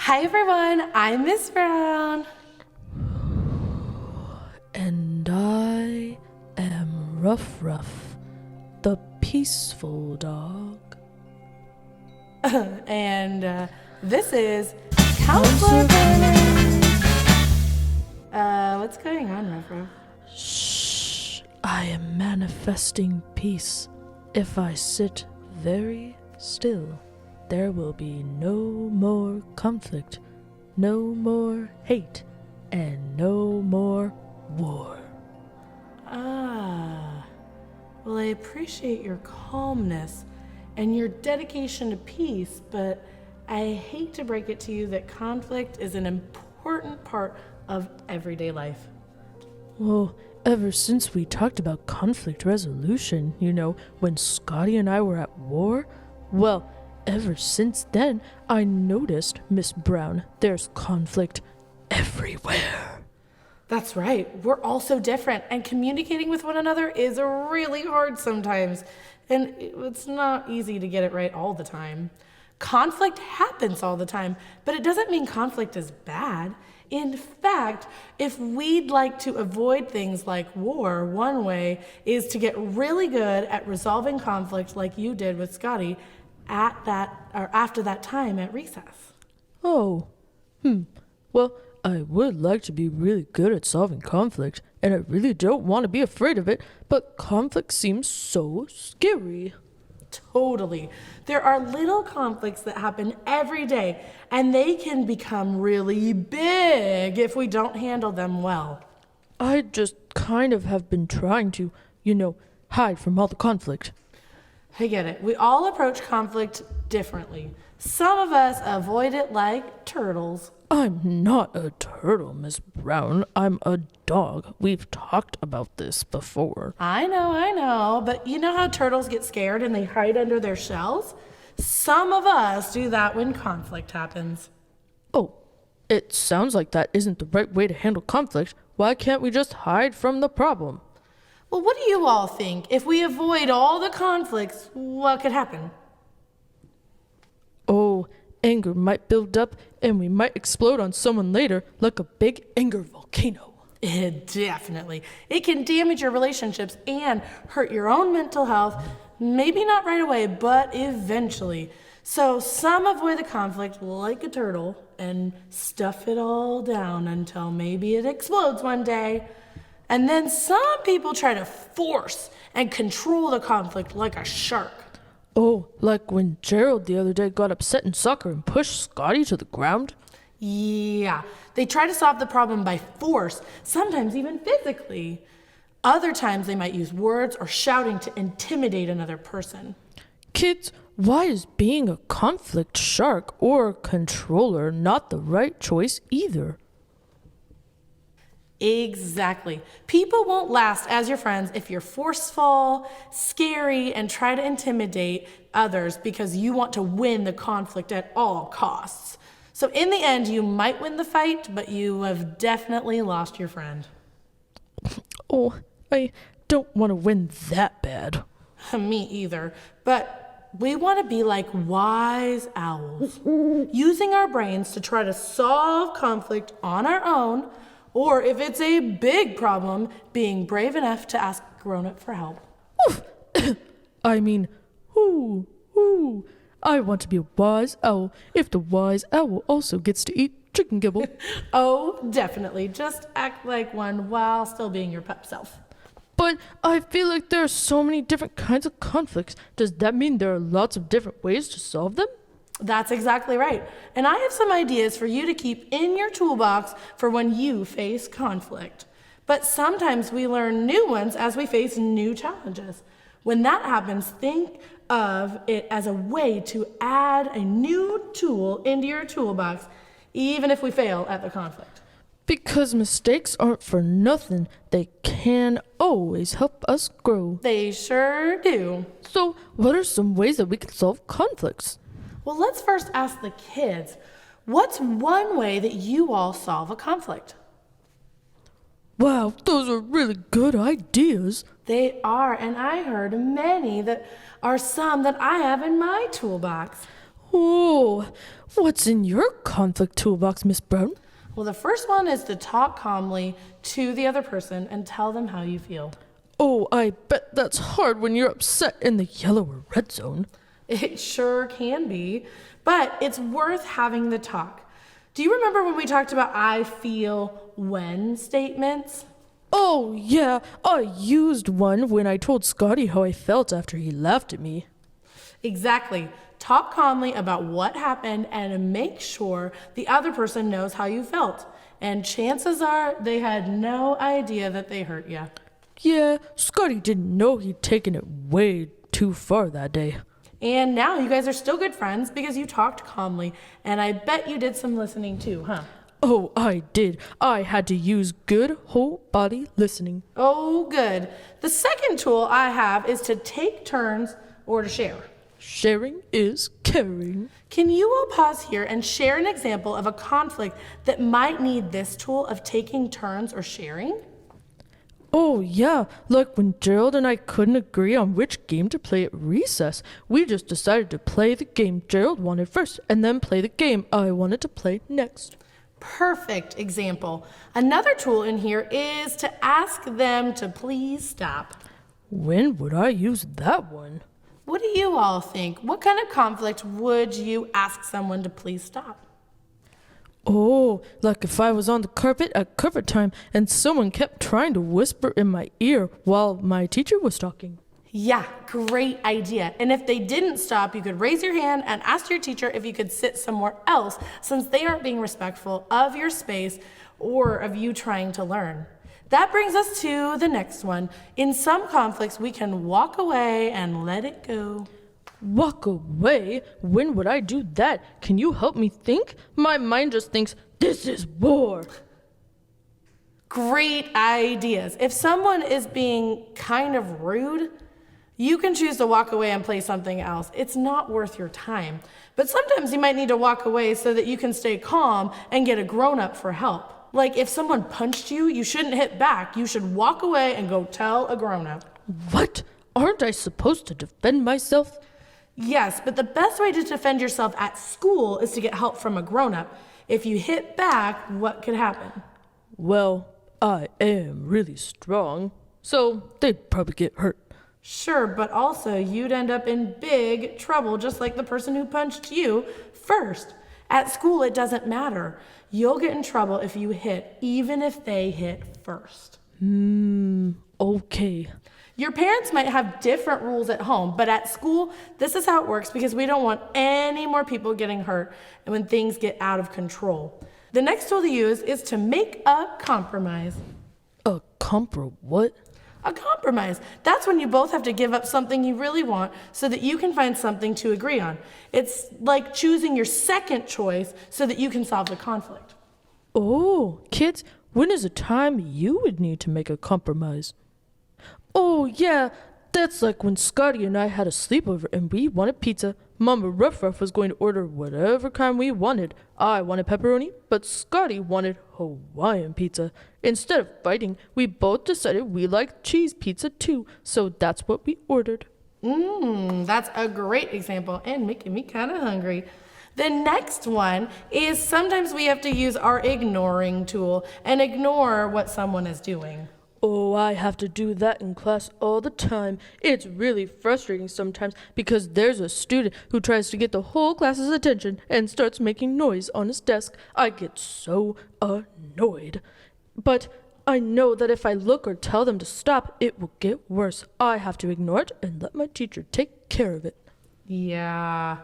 Hi everyone, I'm Miss Brown. And I am Ruff Ruff, the peaceful dog. And this is Counselor Corner. What's going on, Ruff Ruff? Shh, I am manifesting peace. If I sit very still, there will be no more conflict, no more hate, and no more war. Well, I appreciate your calmness and your dedication to peace, but I hate to break it to you that conflict is an important part of everyday life. Well, ever since we talked about conflict resolution, when Scotty and I were at war, well, ever since then, I noticed, Miss Brown, there's conflict everywhere. That's right. We're all so different, and communicating with one another is really hard sometimes, and it's not easy to get it right all the time. Conflict happens all the time, but it doesn't mean conflict is bad. In fact, if we'd like to avoid things like war, one way is to get really good at resolving conflict like you did with Scotty after that time at recess. Oh, well, I would like to be really good at solving conflict, and I really don't want to be afraid of it, but conflict seems so scary. Totally. There are little conflicts that happen every day, and they can become really big if we don't handle them well. I just kind of have been trying to, hide from all the conflict. I get it. We all approach conflict differently. Some of us avoid it like turtles. I'm not a turtle, Miss Brown. I'm a dog. We've talked about this before. I know, but you know how turtles get scared and they hide under their shells? Some of us do that when conflict happens. Oh, it sounds like that isn't the right way to handle conflict. Why can't we just hide from the problem? Well, what do you all think? If we avoid all the conflicts, what could happen? Oh, anger might build up and we might explode on someone later like a big anger volcano. Definitely. It can damage your relationships and hurt your own mental health. Maybe not right away, but eventually. So some avoid the conflict like a turtle and stuff it all down until maybe it explodes one day. And then some people try to force and control the conflict like a shark. Oh, like when Gerald the other day got upset in soccer and pushed Scotty to the ground? Yeah, they try to solve the problem by force, sometimes even physically. Other times they might use words or shouting to intimidate another person. Kids, why is being a conflict shark or controller not the right choice either? Exactly. People won't last as your friends if you're forceful, scary, and try to intimidate others because you want to win the conflict at all costs. So in the end, you might win the fight, but you have definitely lost your friend. Oh, I don't want to win that bad. Me either. But we want to be like wise owls, using our brains to try to solve conflict on our own, or if it's a big problem, being brave enough to ask a grown-up for help. I mean, I want to be a wise owl if the wise owl also gets to eat chicken gibble. Oh, definitely. Just act like one while still being your pup self. But I feel like there are so many different kinds of conflicts. Does that mean there are lots of different ways to solve them? That's exactly right. And I have some ideas for you to keep in your toolbox for when you face conflict. But sometimes we learn new ones as we face new challenges. When that happens, think of it as a way to add a new tool into your toolbox, even if we fail at the conflict. Because mistakes aren't for nothing. They can always help us grow. They sure do. So, what are some ways that we can solve conflicts? Well, let's first ask the kids, what's one way that you all solve a conflict? Wow, those are really good ideas. They are, and I heard many that are some that I have in my toolbox. Oh, what's in your conflict toolbox, Miss Brown? Well, the first one is to talk calmly to the other person and tell them how you feel. Oh, I bet that's hard when you're upset in the yellow or red zone. It sure can be, but it's worth having the talk. Do you remember when we talked about I feel when statements? Oh, yeah, I used one when I told Scotty how I felt after he laughed at me. Exactly. Talk calmly about what happened and make sure the other person knows how you felt. And chances are they had no idea that they hurt you. Yeah, Scotty didn't know he'd taken it way too far that day. And now you guys are still good friends because you talked calmly. And I bet you did some listening too, huh? Oh, I did. I had to use good whole body listening. Oh, good. The second tool I have is to take turns or to share. Sharing is caring. Can you all pause here and share an example of a conflict that might need this tool of taking turns or sharing? Oh, yeah, like when Gerald and I couldn't agree on which game to play at recess. We just decided to play the game Gerald wanted first and then play the game I wanted to play next. Perfect example. Another tool in here is to ask them to please stop. When would I use that one? What do you all think? What kind of conflict would you ask someone to please stop? Oh, like if I was on the carpet at carpet time and someone kept trying to whisper in my ear while my teacher was talking. Yeah, great idea. And if they didn't stop, you could raise your hand and ask your teacher if you could sit somewhere else since they aren't being respectful of your space or of you trying to learn. That brings us to the next one. In some conflicts, we can walk away and let it go. Walk away? When would I do that? Can you help me think? My mind just thinks, this is war. Great ideas. If someone is being kind of rude, you can choose to walk away and play something else. It's not worth your time. But sometimes you might need to walk away so that you can stay calm and get a grown-up for help. Like if someone punched you, you shouldn't hit back. You should walk away and go tell a grown-up. What? Aren't I supposed to defend myself? Yes, but the best way to defend yourself at school is to get help from a grown-up. If you hit back, what could happen? Well, I am really strong, so they'd probably get hurt. Sure, but also you'd end up in big trouble just like the person who punched you first. At school, it doesn't matter. You'll get in trouble if you hit, even if they hit first. Okay. Your parents might have different rules at home, but at school, this is how it works because we don't want any more people getting hurt and when things get out of control. The next tool to use is to make a compromise. A what? A compromise. That's when you both have to give up something you really want so that you can find something to agree on. It's like choosing your second choice so that you can solve the conflict. Oh, kids, when is a time you would need to make a compromise? Oh, yeah, that's like when Scotty and I had a sleepover and we wanted pizza. Mama Ruff Ruff was going to order whatever kind we wanted. I wanted pepperoni, but Scotty wanted Hawaiian pizza. Instead of fighting, we both decided we liked cheese pizza too, so that's what we ordered. That's a great example and making me kind of hungry. The next one is sometimes we have to use our ignoring tool and ignore what someone is doing. Oh, I have to do that in class all the time. It's really frustrating sometimes because there's a student who tries to get the whole class's attention and starts making noise on his desk. I get so annoyed. But I know that if I look or tell them to stop, it will get worse. I have to ignore it and let my teacher take care of it. Yeah,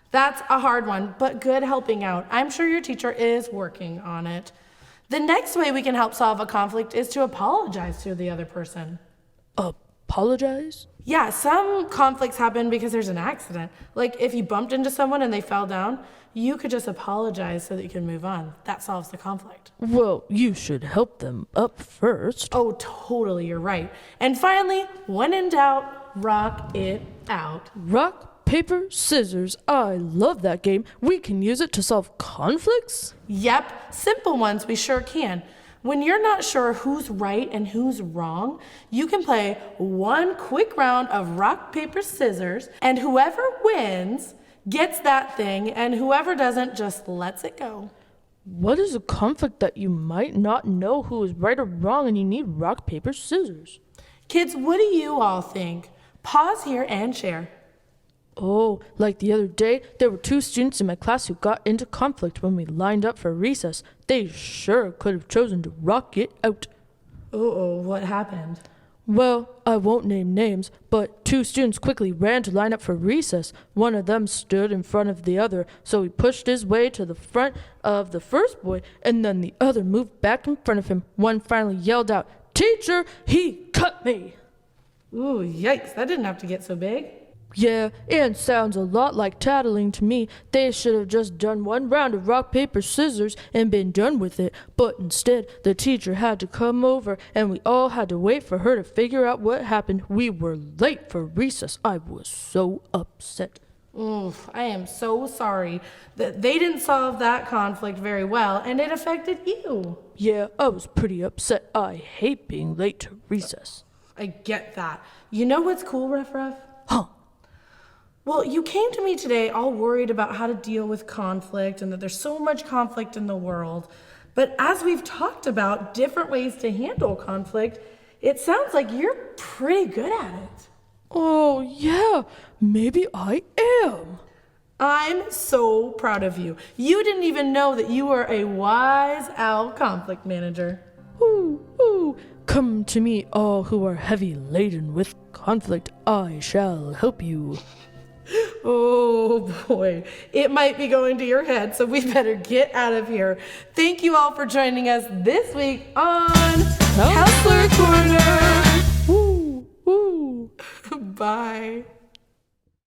that's a hard one, but good helping out. I'm sure your teacher is working on it. The next way we can help solve a conflict is to apologize to the other person. Apologize? Yeah, some conflicts happen because there's an accident. Like if you bumped into someone and they fell down, you could just apologize so that you can move on. That solves the conflict. Well, you should help them up first. Oh, totally, you're right. And finally, when in doubt, rock it out. Rock, paper, scissors. I love that game. We can use it to solve conflicts? Yep, simple ones we sure can. When you're not sure who's right and who's wrong, you can play one quick round of rock, paper, scissors, and whoever wins gets that thing, and whoever doesn't just lets it go. What is a conflict that you might not know who is right or wrong and you need rock, paper, scissors? Kids, what do you all think? Pause here and share. Oh, like the other day, there were 2 students in my class who got into conflict when we lined up for recess. They sure could have chosen to rock it out. Uh-oh, what happened? Well, I won't name names, but 2 students quickly ran to line up for recess. One of them stood in front of the other, so he pushed his way to the front of the first boy, and then the other moved back in front of him. One finally yelled out, "Teacher, he cut me!" Ooh, yikes, that didn't have to get so big. Yeah, and sounds a lot like tattling to me. They should have just done 1 round of rock, paper, scissors and been done with it. But instead, the teacher had to come over and we all had to wait for her to figure out what happened. We were late for recess. I was so upset. Oof, I am so sorry that they didn't solve that conflict very well and it affected you. Yeah, I was pretty upset. I hate being late to recess. I get that. You know what's cool, Ruff Ruff? Huh. Well, you came to me today all worried about how to deal with conflict and that there's so much conflict in the world. But as we've talked about different ways to handle conflict, it sounds like you're pretty good at it. Oh, yeah, maybe I am. I'm so proud of you. You didn't even know that you were a wise owl conflict manager. Ooh, ooh. Come to me, all who are heavy laden with conflict. I shall help you. Oh boy, it might be going to your head, so we better get out of here. Thank you all for joining us this week on Counselor Corner. Woo, woo. Bye.